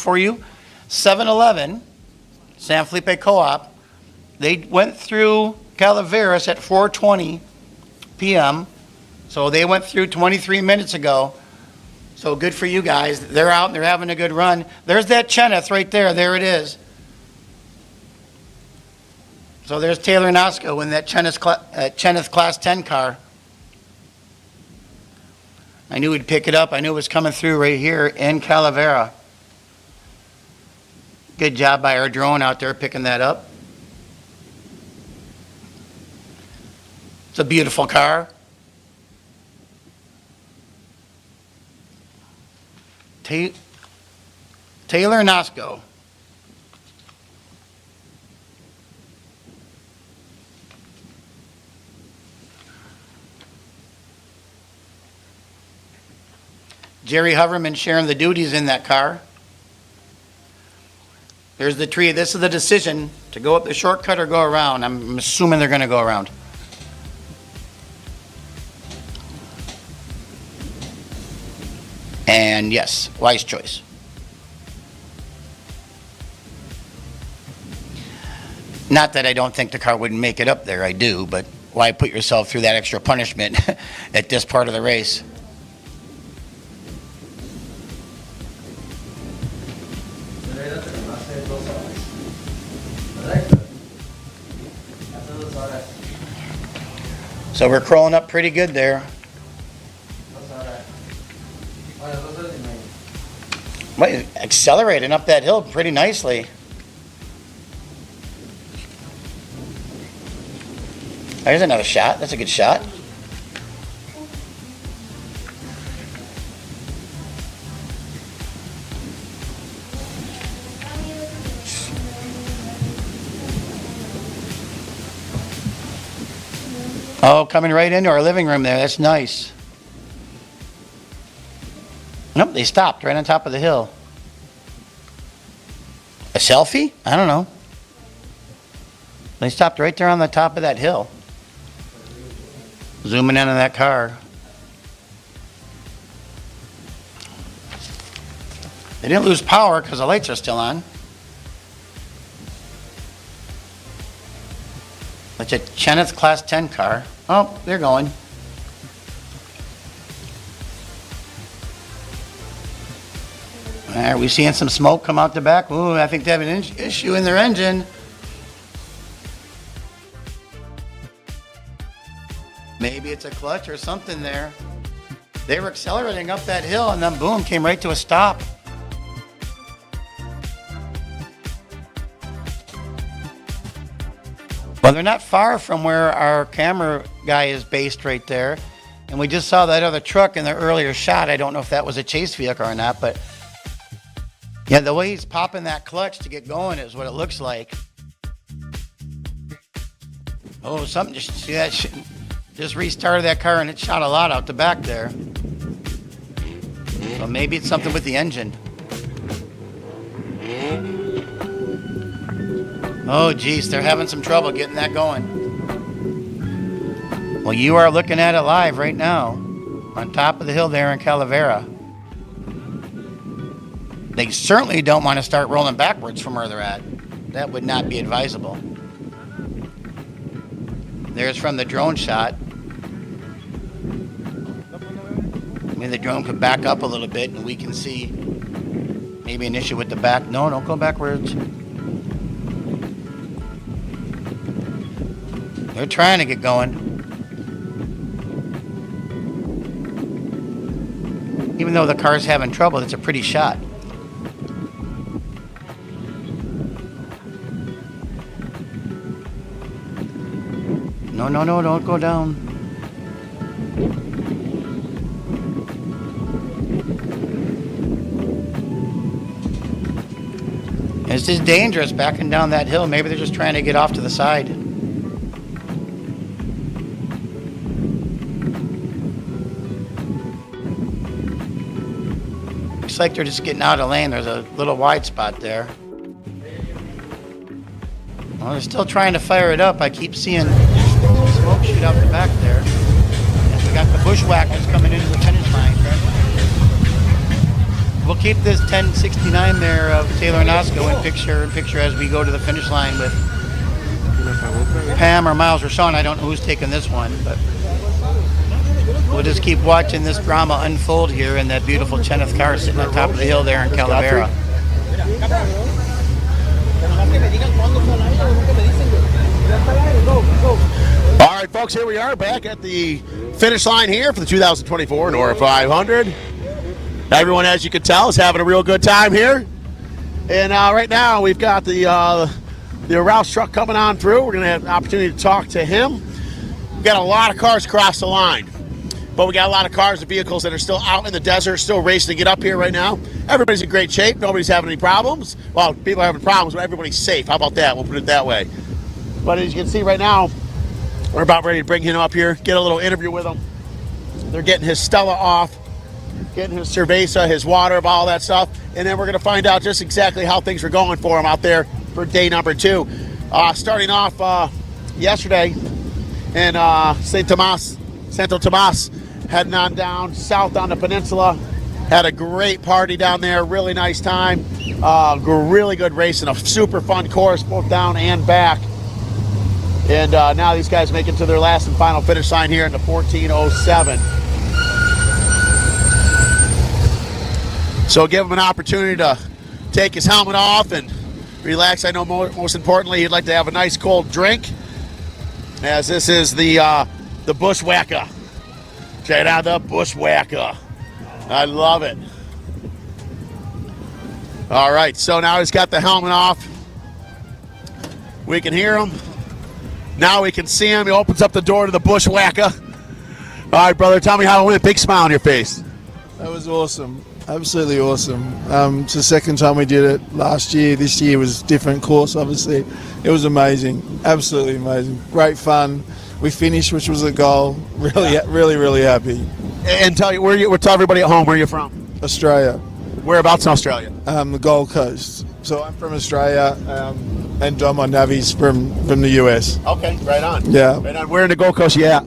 for you. 7-Eleven, San Felipe Co-op, they went through Calaveras at 4:20 p.m. So they went through 23 minutes ago. So good for you guys. They're out and they're having a good run. There's that Cheneth right there. There it is. So there's Taylor and Nosko in that Cheneth Class 10 car. I knew he'd pick it up. I knew it was coming through right here in Calavera. Good job by our drone out there picking that up. It's a beautiful car. Taylor Nosko. Jerry Hoverman sharing the duties in that car. There's the tree. This is the decision to go up the shortcut or go around. I'm assuming they're going to go around. And yes, wise choice. Not that I don't think the car wouldn't make it up there, I do, but why put yourself through that extra punishment at this part of the race? So we're crawling up pretty good there. Well, accelerating up that hill pretty nicely. There's another shot. That's a good shot. Oh, coming right into our living room there. That's nice. Nope, they stopped right on top of the hill. A selfie? I don't know. They stopped right there on the top of that hill. Zooming into that car. They didn't lose power because the lights are still on. That's a Cheneth Class 10 car. Oh, they're going. Are we seeing some smoke come out the back? Ooh, I think they have an issue in their engine. Maybe it's a clutch or something there. They were accelerating up that hill and then boom, came right to a stop. Well, they're not far from where our camera guy is based right there. And we just saw that other truck in the earlier shot. I don't know if that was a chase vehicle or not, but yeah, the way he's popping that clutch to get going is what it looks like. Oh, something just restarted that car and it shot a lot out the back there. So maybe it's something with the engine. Oh, geez, they're having some trouble getting that going. Well, you are looking at it live right now on top of the hill there in Calavera. They certainly don't want to start rolling backwards from where they're at. That would not be advisable. There's from the drone shot. Maybe the drone could back up a little bit and we can see maybe an issue with the back. No, don't go backwards. They're trying to get going. Even though the car's having trouble, it's a pretty shot. No, don't go down. It's just dangerous backing down that hill. Maybe they're just trying to get off to the side. Looks like they're just getting out of lane. There's a little wide spot there. Well, they're still trying to fire it up. I keep seeing smoke shoot out the back there. And we got the bushwhackers coming into the finish line. We'll keep this 1069 there of Taylor and Nosko in picture as we go to the finish line with Pam or Miles or Sean. I don't know who's taking this one, but we'll just keep watching this drama unfold here in that beautiful Cheneth car sitting on top of the hill there in Calavera. All right, folks, here we are back at the finish line here for the 2024 Norra 500. Everyone, as you can tell, is having a real good time here. And right now we've got the Rouse truck coming on through. We're going to have an opportunity to talk to him. We've got a lot of cars across the line, but we got a lot of cars and vehicles that are still out in the desert, still racing to get up here right now. Everybody's in great shape. Nobody's having any problems. Well, people are having problems, but everybody's safe. How about that? We'll put it that way. But as you can see right now, we're about ready to bring him up here, get a little interview with him. They're getting his Stella off, getting his Cerveza, his water, all that stuff. And then we're going to find out just exactly how things are going for him out there for day number 2. Starting off yesterday in Santo Tomas, heading on down south on the peninsula. Had a great party down there, really nice time. Really good racing, a super fun course, both down and back. And now these guys make it to their last and final finish line here in the 14:07. So give him an opportunity to take his helmet off and relax. I know most importantly, he'd like to have a nice cold drink, as this is the Bushwhacker. Check out the Bushwhacker. I love it. All right, so now he's got the helmet off. We can hear him. Now we can see him. He opens up the door to the Bushwhacker. All right, brother, tell me how it went. Big smile on your face. That was awesome. Absolutely awesome. It's the second time we did it last year. This year was a different course, obviously. It was amazing. Absolutely amazing. Great fun. We finished, which was the goal. Really happy. And tell everybody at home where you're from. Australia. Whereabouts in Australia? The Gold Coast. So I'm from Australia, and Dom on Navi's from the US. Okay, right on. Yeah. Right on. Where in the Gold Coast you at?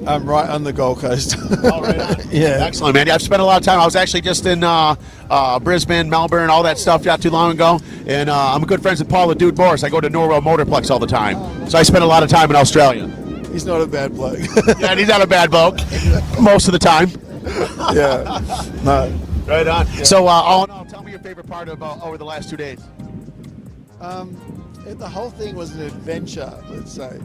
I'm right on the Gold Coast. Oh, right on. Yeah. Excellent, man. I've spent a lot of time. I was actually just in Brisbane, Melbourne, all that stuff not too long ago. And I'm good friends with Paul the Dude Morris. I go to Norra Motorplex all the time. So I spend a lot of time in Australia. He's not a bad bloke. Yeah, he's not a bad bloke most of the time. Yeah. No. Right on. Yeah. So, all in all, tell me your favorite part of over the last 2 days. The whole thing was an adventure, let's say.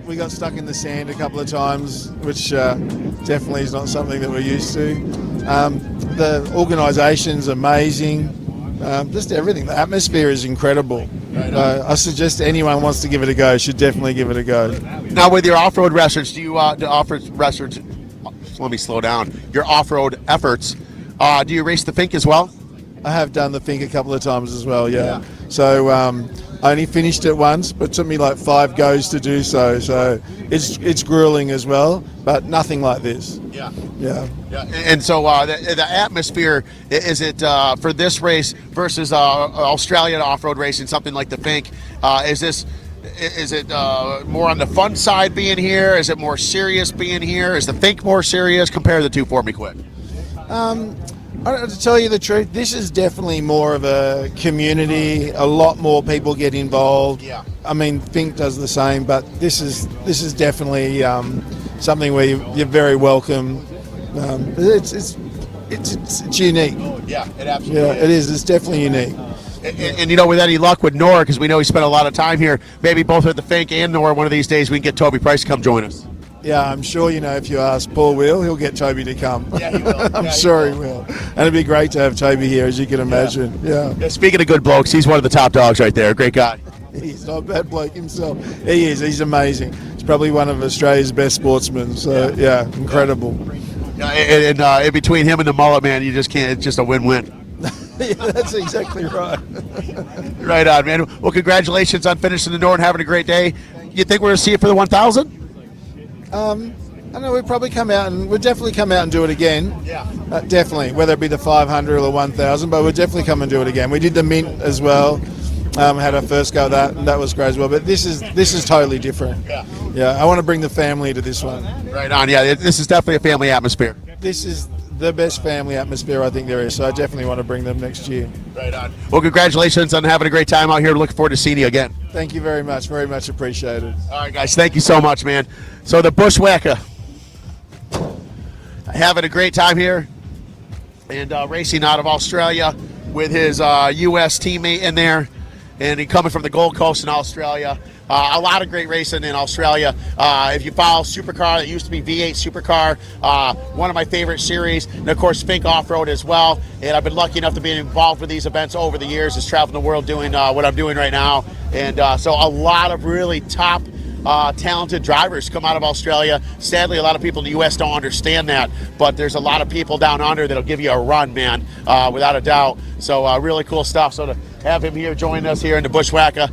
We got stuck in the sand a couple of times, which definitely is not something that we're used to. The organisation's amazing. Just everything. The atmosphere is incredible. Right I suggest anyone wants to give it a go should definitely give it a go. Now, with your off-road restaurants, do you offer restaurants? Let me slow down. Your off-road efforts. Do you race the Fink as well? I have done the Fink a couple of times as well. Yeah. So I only finished it once, but it took me like 5 goes to do so. So it's grueling as well, but nothing like this. Yeah. And so the atmosphere, is it for this race versus Australian off-road racing, something like the Fink? Is it more on the fun side being here? Is it more serious being here? Is the Fink more serious? Compare the two for me quick. To tell you the truth, this is definitely more of a community. A lot more people get involved. Yeah. I mean, Fink does the same, but this is definitely something where you're very welcome. It's unique. Yeah, it absolutely is. It is. It's definitely unique. And with any luck with Norra, because we know he spent a lot of time here, maybe both at the Fink and Norra, one of these days we can get Toby Price to come join us. Yeah, I'm sure, if you ask Paul Will, he'll get Toby to come. Yeah, he will. I'm sure he will. And it'd be great to have Toby here, as you can imagine. Yeah. Speaking of good blokes, he's one of the top dogs right there. Great guy. He's not a bad bloke himself. He is. He's amazing. He's probably one of Australia's best sportsmen. So, yeah incredible. Yeah, and in between him and the mullet, man, you just can't. It's just a win-win. Yeah, that's exactly right. Right on, man. Well, congratulations on finishing the Norra and having a great day. You think we're going to see you for the 1,000? I know we'll definitely come out and do it again. Yeah. Definitely, whether it be the 500 or the 1,000, but we'll definitely come and do it again. We did the Mint as well. Had our first go at that, and that was great as well. But this is totally different. Yeah. I want to bring the family to this one. Right on. Yeah, this is definitely a family atmosphere. This is the best family atmosphere I think there is. So I definitely want to bring them next year. Right on. Well, congratulations on having a great time out here. Looking forward to seeing you again. Thank you very much appreciated. All right, guys, thank you so much, man. So the Bushwhacker having a great time here and racing out of Australia with his U.S. teammate in there, and he coming from the Gold Coast in Australia. A lot of great racing in Australia. If you follow Supercar, it used to be V8 Supercar, one of my favorite series, and of course Fink Off-Road as well. And I've been lucky enough to be involved with these events over the years, just traveling the world doing what I'm doing right now. And so a lot of really top talented drivers come out of Australia. Sadly, a lot of people in the U.S. don't understand that, but there's a lot of people down under that'll give you a run, man, without a doubt. So really cool stuff. So to have him here joining us here in the Bushwhacker,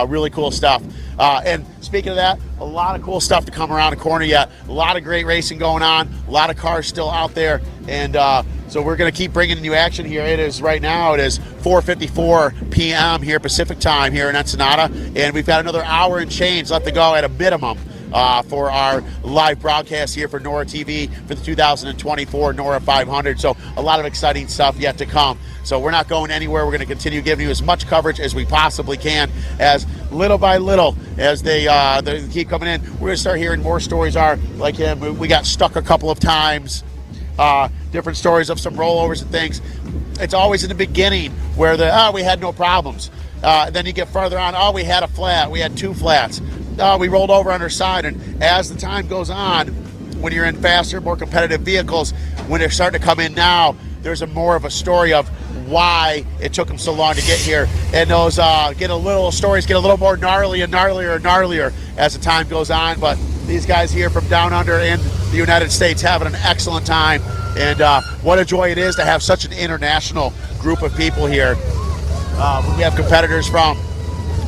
really cool stuff. And speaking of that, a lot of cool stuff to come around the corner yet. A lot of great racing going on. A lot of cars still out there. And so we're going to keep bringing you action here. It is right now, it is 4:54 p.m. here Pacific time here in Ensenada. And we've got another hour and change left to go at a minimum for our live broadcast here for Norra TV for the 2024 Norra 500. So a lot of exciting stuff yet to come. So we're not going anywhere. We're going to continue giving you as much coverage as we possibly can, as little by little as they keep coming in. We're going to start hearing more stories like him. We got stuck a couple of times. Different stories of some rollovers and things. It's always in the beginning where we had no problems. Then you get further on, we had a flat. We had two flats. We rolled over on our side. And as the time goes on, when you're in faster, more competitive vehicles, when they're starting to come in now, there's more of a story of why it took them so long to get here. And those stories get a little more gnarly and gnarlier and gnarlier as the time goes on. But these guys here from down under in the United States having an excellent time. And what a joy it is to have such an international group of people here. We have competitors from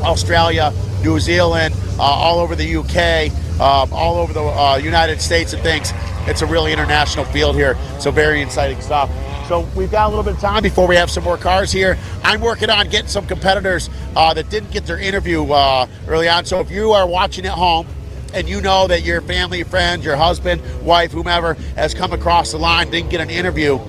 Australia, New Zealand, all over the UK, all over the United States and things. It's a really international field here, so very exciting stuff. So we've got a little bit of time before we have some more cars here. I'm working on getting some competitors that didn't get their interview early on. So if you are watching at home and you know that your family, friend, your husband, wife, whomever has come across the line, didn't get an interview,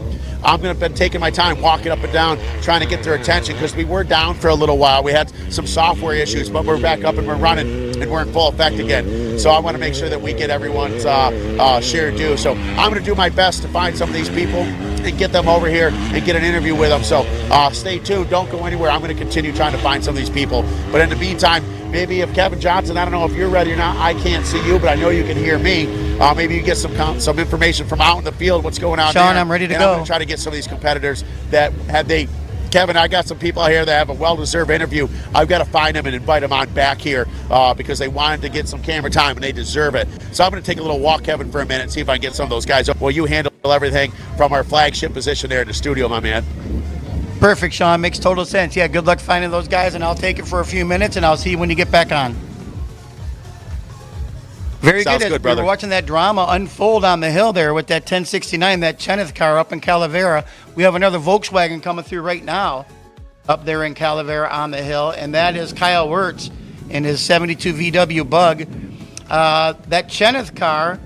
I'm going to be taking my time walking up and down, trying to get their attention, because we were down for a little while. We had some software issues, but we're back up and we're running and we're in full effect again. So I want to make sure that we get everyone's share due. So I'm going to do my best to find some of these people and get them over here and get an interview with them. So stay tuned. Don't go anywhere. I'm going to continue trying to find some of these people. But in the meantime, maybe if Kevin Johnson, I don't know if you're ready or not. I can't see you, but I know you can hear me. Maybe you get some information from out in the field, what's going on Sean, there. I'm ready to and go. I'm going to try to get some of these competitors that Kevin, I got some people out here that have a well-deserved interview. I've got to find them and invite them on back here because they wanted to get some camera time and they deserve it. So I'm going to take a little walk, Kevin, for a minute and see if I can get some of those guys up. Well, you handle everything from our flagship position there in the studio, my man. Perfect, Sean. Makes total sense. Yeah, good luck finding those guys, and I'll take it for a few minutes, and I'll see you when you get back on. Very Sounds good. good, brother. We were watching that drama unfold on the hill there with that 1069, that Cheneth car up in Calavera. We have another Volkswagen coming through right now up there in Calavera on the hill, and that is Kyle Wirtz in his 72 VW Bug. That Cheneth car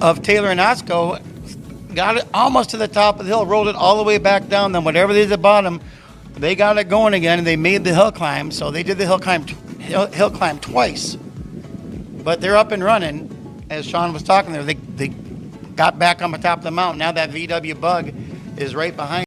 of Taylor and Nosko got it almost to the top of the hill, rolled it all the way back down. Then whatever they did at the bottom, they got it going again, and they made the hill climb. So they did the hill climb twice. But they're up and running. As Sean was talking there, they got back on the top of the mountain. Now that VW Bug is right behind.